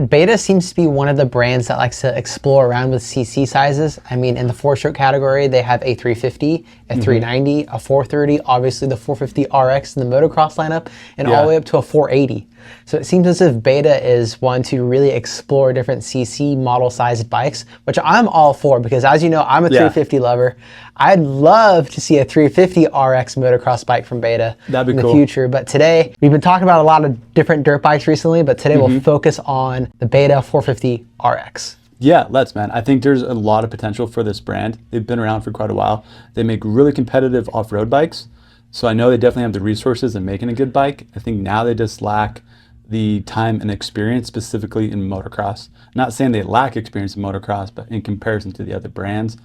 Beta seems to be one of the brands that likes to explore around with CC sizes. I mean, in the 4-stroke category, they have a 350, a 390, a 430, obviously the 450 RX in the motocross lineup, and all the way up to a 480. So it seems as if Beta is one to really explore different CC model sized bikes, which I'm all for because, as you know, I'm a 350 lover. I'd love to see a 350 RX motocross bike from Beta in the future. But today, we've been talking about a lot of different dirt bikes recently, but today we'll focus on the Beta 450 RX. Yeah, let's, man. I think there's a lot of potential for this brand. They've been around for quite a while. They make really competitive off-road bikes. So I know they definitely have the resources in making a good bike. I think now they just lack the time and experience, specifically in motocross. Not saying they lack experience in motocross, but in comparison to the other brands,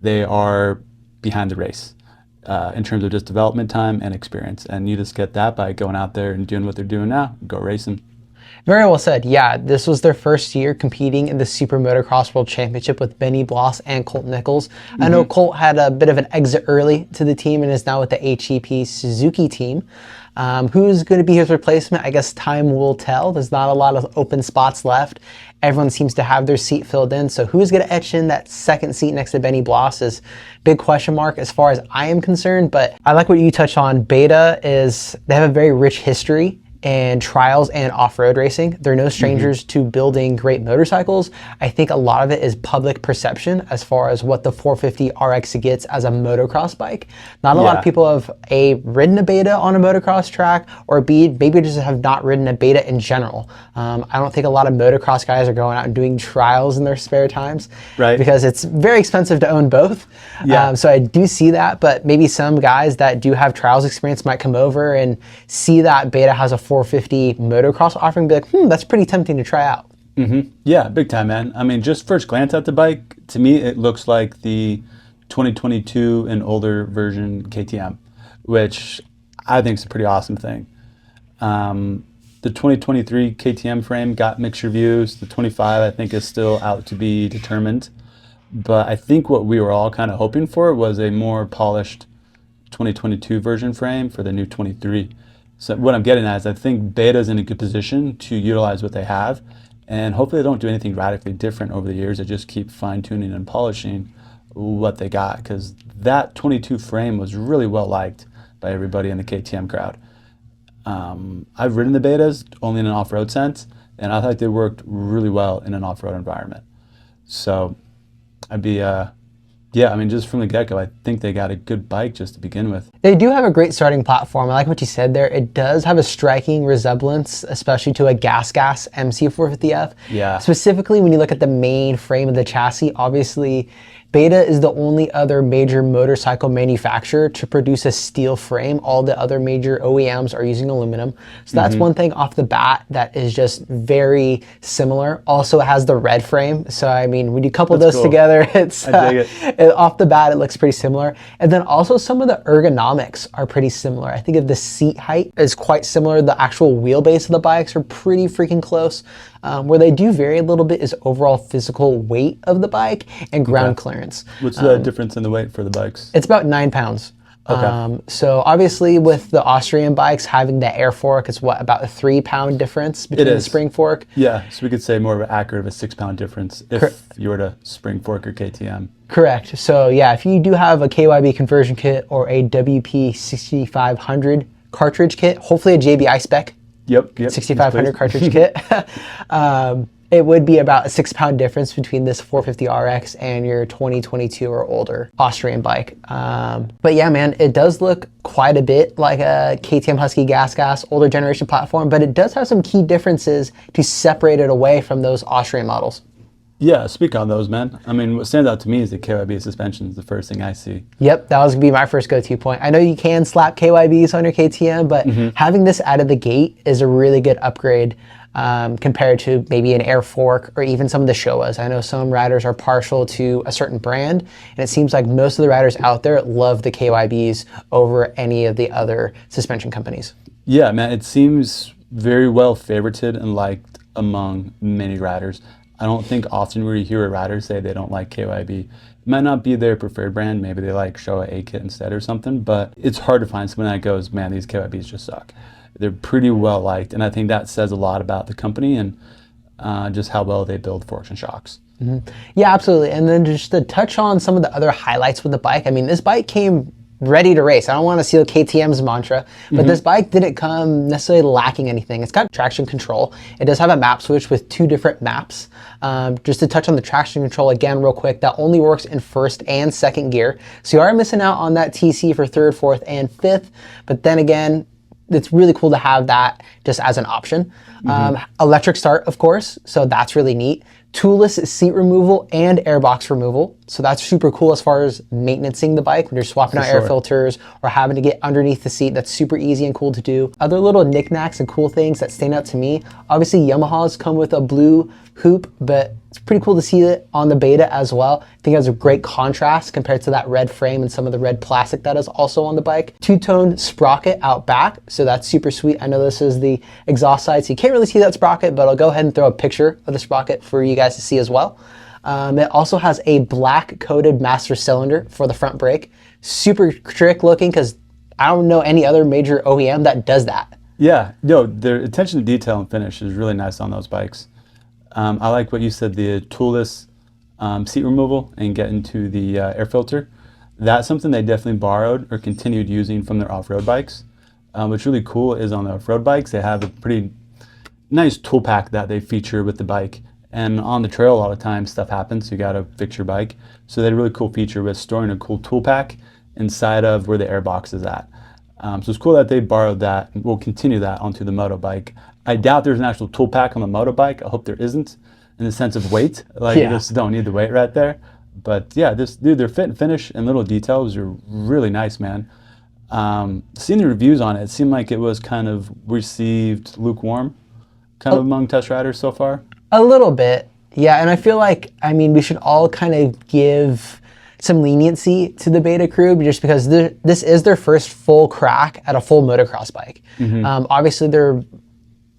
they are behind the race in terms of just development time and experience. And you just get that by going out there and doing what they're doing now, go racing. Very well said. Yeah, this was their first year competing in the Super Motocross World Championship with Benny Bloss and Colt Nichols. I know Colt had a bit of an exit early to the team and is now with the HEP Suzuki team. Who's going to be his replacement? I guess time will tell. There's not a lot of open spots left. Everyone seems to have their seat filled in. So who's going to etch in that second seat next to Benny Bloss is big question mark as far as I am concerned. But I like what you touched on. Beta they have a very rich history and trials and off-road racing. They're no strangers to building great motorcycles. I think a lot of it is public perception as far as what the 450 RX gets as a motocross bike. Not a lot of people have A, ridden a Beta on a motocross track, or B, maybe just have not ridden a Beta in general. I don't think a lot of motocross guys are going out and doing trials in their spare times, because it's very expensive to own both. So I do see that, but maybe some guys that do have trials experience might come over and see that Beta has a 450 motocross offering, be like, that's pretty tempting to try out. Yeah, big time, man. I mean, just first glance at the bike, to me, it looks like the 2022 and older version KTM, which I think is a pretty awesome thing. The 2023 KTM frame got mixed reviews. The 25, I think, is still out to be determined. But I think what we were all kind of hoping for was a more polished 2022 version frame for the new 23. So what I'm getting at is I think Beta's in a good position to utilize what they have, and hopefully they don't do anything radically different over the years. They just keep fine-tuning and polishing what they got, because that 22 frame was really well liked by everybody in the KTM crowd. I've ridden the Betas only in an off-road sense, and I thought they worked really well in an off-road environment. So I'd be yeah, I mean, just from the get-go, I think they got a good bike just to begin with. They do have a great starting platform. I like what you said there. It does have a striking resemblance, especially to a Gas MC450F. Yeah. Specifically, when you look at the main frame of the chassis, obviously, Beta is the only other major motorcycle manufacturer to produce a steel frame. All the other major OEMs are using aluminum. So that's one thing off the bat that is just very similar. Also, it has the red frame. So, I mean, when you couple those together, it's off the bat, it looks pretty similar. And then also some of the ergonomics are pretty similar. I think if the seat height is quite similar, the actual wheelbase of the bikes are pretty freaking close. Where they do vary a little bit is overall physical weight of the bike and ground clearance. What's the difference in the weight for the bikes? It's about 9 pounds. So obviously with the Austrian bikes having the air fork, it's what, about a 3 pound difference between the spring fork? Yeah, so we could say more of an accurate of a 6 pound difference if you were to spring fork or KTM. Correct. So yeah, if you do have a KYB conversion kit or a WP 6500 cartridge kit, hopefully a JBI spec. Yep. 6500 cartridge kit. It would be about a 6 pound difference between this 450 RX and your 2022 or older Austrian bike. But yeah, man, it does look quite a bit like a KTM Husky Gas older generation platform, but it does have some key differences to separate it away from those Austrian models. Yeah, speak on those, man. I mean, what stands out to me is the KYB suspension is the first thing I see. Yep, that was going to be my first go-to point. I know you can slap KYBs on your KTM, but having this out of the gate is a really good upgrade compared to maybe an air fork or even some of the Showas. I know some riders are partial to a certain brand, and it seems like most of the riders out there love the KYBs over any of the other suspension companies. Yeah, man, it seems very well favorited and liked among many riders. I don't think often where you hear a rider say they don't like KYB. It might not be their preferred brand. Maybe they like Showa A-Kit instead or something, but it's hard to find someone that goes, man, these KYBs just suck. They're pretty well liked, and I think that says a lot about the company, and just how well they build forks and shocks. Yeah, absolutely. And then just to touch on some of the other highlights with the bike, I mean, this bike came ready to race. I don't want to steal KTM's mantra, but this bike didn't come necessarily lacking anything. It's got traction control. It does have a map switch with 2 different maps. Just to touch on the traction control again real quick, that only works in first and second gear. So you are missing out on that TC for third, fourth, and fifth. But then again, it's really cool to have that just as an option. Electric start, of course, so that's really neat. Toolless seat removal and airbox removal. So that's super cool as far as maintaining the bike when you're swapping out air filters or having to get underneath the seat. That's super easy and cool to do. Other little knickknacks and cool things that stand out to me. Obviously, Yamahas come with a blue hoop, but it's pretty cool to see it on the Beta as well. I think it has a great contrast compared to that red frame and some of the red plastic that is also on the bike. 2-tone sprocket out back, so that's super sweet. I know this is the exhaust side, so you can't really see that sprocket, but I'll go ahead and throw a picture of the sprocket for you guys to see as well. It also has a black coated master cylinder for the front brake. Super trick looking because I don't know any other major OEM that does that. Yeah, no, their attention to detail and finish is really nice on those bikes. I like what you said, the toolless seat removal and getting to the air filter. That's something they definitely borrowed or continued using from their off-road bikes. What's really cool is on the off-road bikes, they have a pretty nice tool pack that they feature with the bike. And on the trail, a lot of times stuff happens, so you gotta fix your bike. So they had a really cool feature with storing a cool tool pack inside of where the airbox is at. So it's cool that they borrowed that and will continue that onto the Moto bike. I doubt there's an actual tool pack on the Moto bike. I hope there isn't in the sense of weight. Like you just don't need the weight right there. But yeah, their fit and finish and little details are really nice, man. Seeing the reviews on it, it seemed like it was kind of received lukewarm kind of among test riders so far. A little bit, yeah. And I feel like, I mean, we should all kind of give some leniency to the Beta crew just because this is their first full crack at a full motocross bike. Obviously, they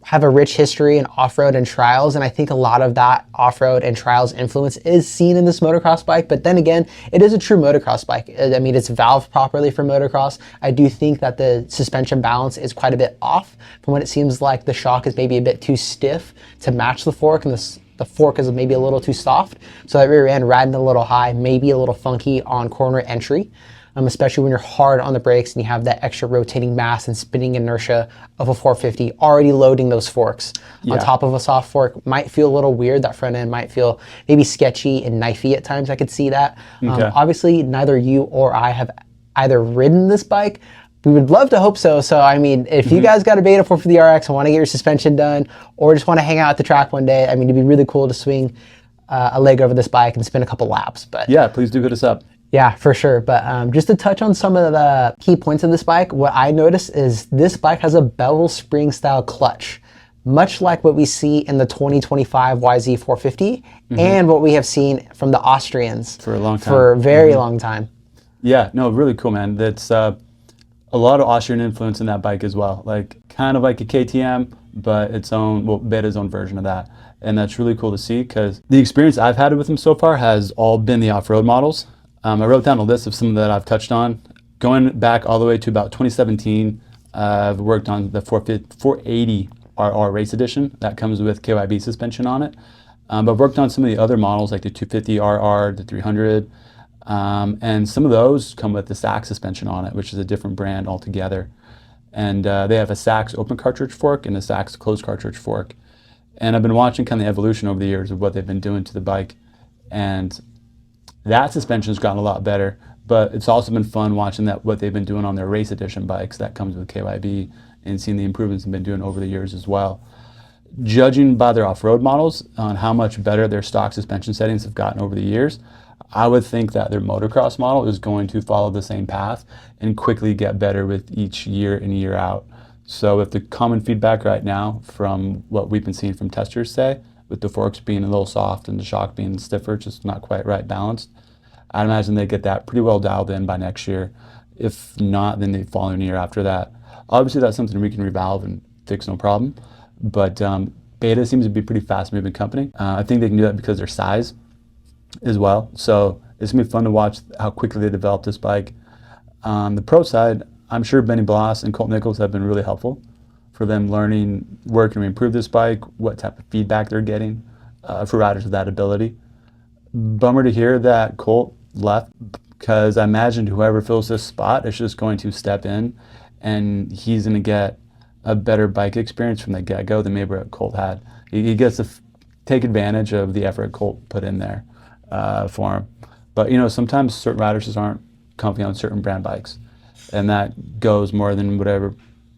have a rich history in off-road and trials, and I think a lot of that off-road and trials influence is seen in this motocross bike. But then again, it is a true motocross bike. I mean, it's valved properly for motocross. I do think that the suspension balance is quite a bit off from what it seems like the shock is maybe a bit too stiff to match the fork, and the fork is maybe a little too soft. So that rear end riding a little high, maybe a little funky on corner entry. Especially when you're hard on the brakes and you have that extra rotating mass and spinning inertia of a 450 already loading those forks on top of a soft fork. Might feel a little weird. That front end might feel maybe sketchy and knifey at times. I could see that. Obviously, neither you or I have either ridden this bike. We would love to hope so. So, I mean, if you guys got a Beta 450 RX and want to get your suspension done or just want to hang out at the track one day, I mean, it'd be really cool to swing a leg over this bike and spin a couple laps. But yeah, please do hit us up. Yeah, for sure. But just to touch on some of the key points of this bike, what I noticed is this bike has a bevel spring style clutch, much like what we see in the 2025 YZ450 and what we have seen from the Austrians for a long time. For a very long time. Yeah, no, really cool, man. That's a lot of Austrian influence in that bike as well. Like kind of like a KTM, but its own, well, Beta's own version of that. And that's really cool to see because the experience I've had with them so far has all been the off-road models. I wrote down a list of some that I've touched on. Going back all the way to about 2017, I've worked on the 480 RR Race Edition. That comes with KYB suspension on it. But I've worked on some of the other models like the 250 RR, the 300, and some of those come with the Sachs suspension on it, which is a different brand altogether. And they have a Sachs open cartridge fork and a Sachs closed cartridge fork. And I've been watching kind of the evolution over the years of what they've been doing to the bike. And that suspension's gotten a lot better, but it's also been fun watching what they've been doing on their race edition bikes that comes with KYB and seeing the improvements they've been doing over the years as well. Judging by their off-road models on how much better their stock suspension settings have gotten over the years, I would think that their motocross model is going to follow the same path and quickly get better with each year in, year out. So if the common feedback right now from what we've been seeing from testers say, with the forks being a little soft and the shock being stiffer, just not quite right balanced, I'd imagine they get that pretty well dialed in by next year. If not, then the following year after that. Obviously, that's something we can revalve and fix, no problem. But Beta seems to be a pretty fast-moving company. I think they can do that because of their size as well. So it's going to be fun to watch how quickly they develop this bike. On the pro side, I'm sure Benny Bloss and Colt Nichols have been really helpful for them learning where can we improve this bike, what type of feedback they're getting for riders with that ability. Bummer to hear that Colt left, because I imagined whoever fills this spot is just going to step in and he's going to get a better bike experience from the get-go than maybe what Colt had. He gets to take advantage of the effort Colt put in there for him. But sometimes certain riders just aren't comfy on certain brand bikes, and that goes more than whatever.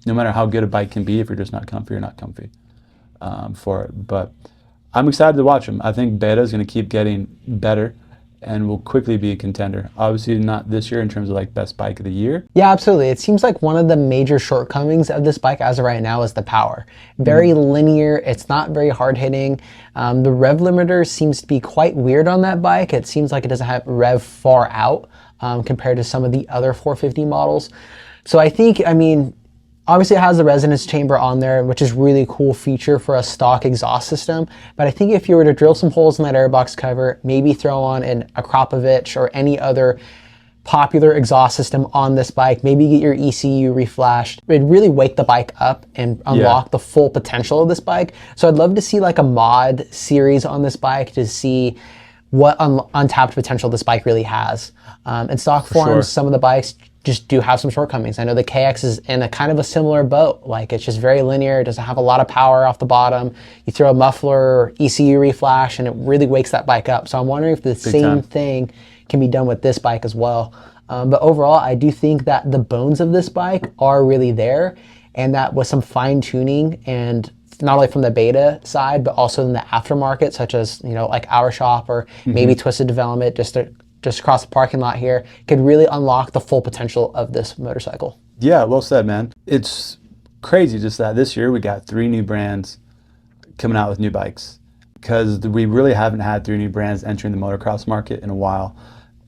No matter how good a bike can be, if you're just not comfy, you're not comfy for it. But I'm excited to watch him. I think Beta is going to keep getting better and will quickly be a contender. Obviously not this year in terms of like best bike of the year. Yeah, absolutely. It seems like one of the major shortcomings of this bike as of right now is the power. Very linear. It's not very hard hitting. The rev limiter seems to be quite weird on that bike. It seems like it doesn't have rev far out compared to some of the other 450 models. So I think, obviously it has the resonance chamber on there, which is really cool feature for a stock exhaust system. But I think if you were to drill some holes in that airbox cover, maybe throw on an Akrapovic or any other popular exhaust system on this bike, maybe get your ECU reflashed, it'd really wake the bike up and unlock the full potential of this bike. So I'd love to see like a mod series on this bike to see what untapped potential this bike really has. In stock forms, some of the bikes just do have some shortcomings. I know the KX is in a kind of a similar boat. Like it's just very linear. It doesn't have a lot of power off the bottom. You throw a muffler or ECU reflash and it really wakes that bike up. So I'm wondering if the same thing can be done with this bike as well. But overall, I do think that the bones of this bike are really there, and that with some fine tuning, and not only from the Beta side, but also in the aftermarket, such as, like our shop or maybe Twisted Development, just across the parking lot here, could really unlock the full potential of this motorcycle. Yeah, well said, man. It's crazy just that this year we got 3 new brands coming out with new bikes, because we really haven't had 3 new brands entering the motocross market in a while.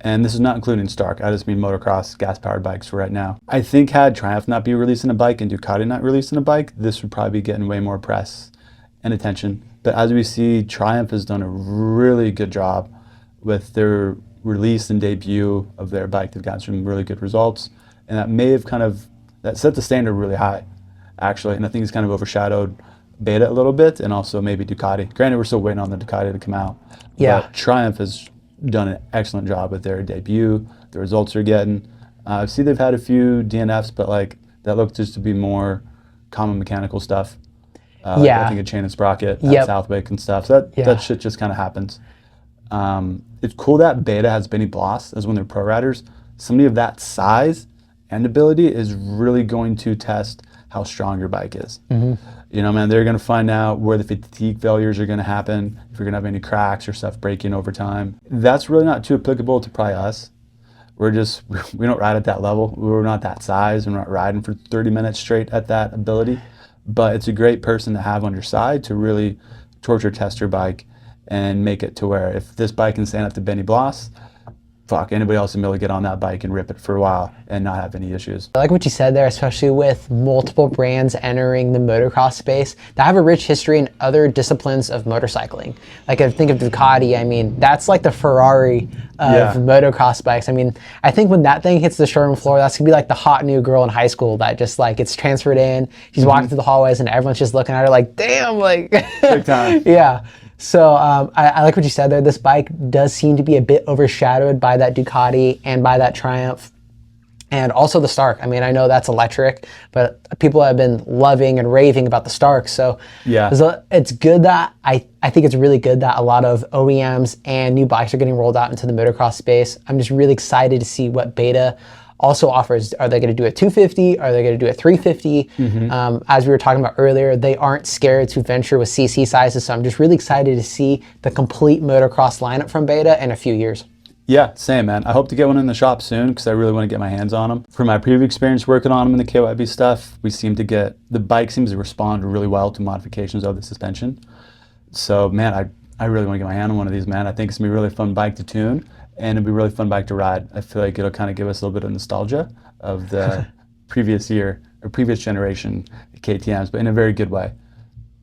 And this is not including Stark. I just mean motocross gas-powered bikes for right now. I think had Triumph not be releasing a bike and Ducati not releasing a bike, this would probably be getting way more press and attention. But as we see, Triumph has done a really good job with their release and debut of their bike. They've gotten some really good results, and that may have that set the standard really high, actually. And I think it's kind of overshadowed Beta a little bit, and also maybe Ducati. Granted, we're still waiting on the Ducati to come out. Yeah. But Triumph has done an excellent job with their debut. The results they're getting. I see they've had a few DNFs, but like that looked just to be more common mechanical stuff. Like I think a chain and sprocket at Southwick and stuff. So that shit just kind of happens. It's cool that Beta has Benny Bloss as one of their pro riders. Somebody of that size and ability is really going to test how strong your bike is. Man, they're going to find out where the fatigue failures are going to happen, if you're going to have any cracks or stuff breaking over time. That's really not too applicable to probably us. We don't ride at that level. We're not that size. We're not riding for 30 minutes straight at that ability. But it's a great person to have on your side to really torture test your bike and make it to where if this bike can stand up to Benny Bloss, anybody else will be able to get on that bike and rip it for a while and not have any issues. I like what you said there, especially with multiple brands entering the motocross space that have a rich history in other disciplines of motorcycling. Like I think of Ducati, that's like the Ferrari of motocross bikes. I think when that thing hits the showroom floor, that's gonna be like the hot new girl in high school that just like gets transferred in. She's walking through the hallways and everyone's just looking at her like, damn, like. Big time. Yeah. So I like what you said there. This bike does seem to be a bit overshadowed by that Ducati and by that Triumph, and also the Stark. I know that's electric, but people have been loving and raving about the Stark. So it's good that I think it's really good that a lot of OEMs and new bikes are getting rolled out into the motocross space. I'm just really excited to see what Beta also offers. Are they going to do a 250? Are they going to do a 350? As we were talking about earlier, they aren't scared to venture with CC sizes. So I'm just really excited to see the complete motocross lineup from Beta in a few years. Yeah, same, man. I hope to get one in the shop soon because I really want to get my hands on them. From my previous experience working on them in the KYB stuff, the bike seems to respond really well to modifications of the suspension. So, man, I really want to get my hand on one of these, man. I think it's going to be a really fun bike to tune. And it'll be a really fun bike to ride. I feel like it'll kind of give us a little bit of nostalgia of the previous year or previous generation KTMs, but in a very good way.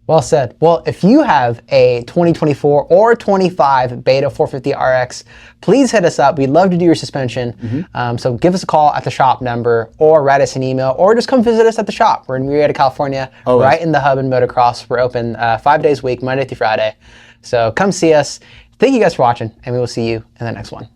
Well said. Well, if you have a 2024 or 25 Beta 450 RX, please hit us up. We'd love to do your suspension. So give us a call at the shop number, or write us an email, or just come visit us at the shop. We're in Murrieta, California, right in the hub in Motocross. We're open 5 days a week, Monday through Friday. So come see us. Thank you guys for watching, and we will see you in the next one.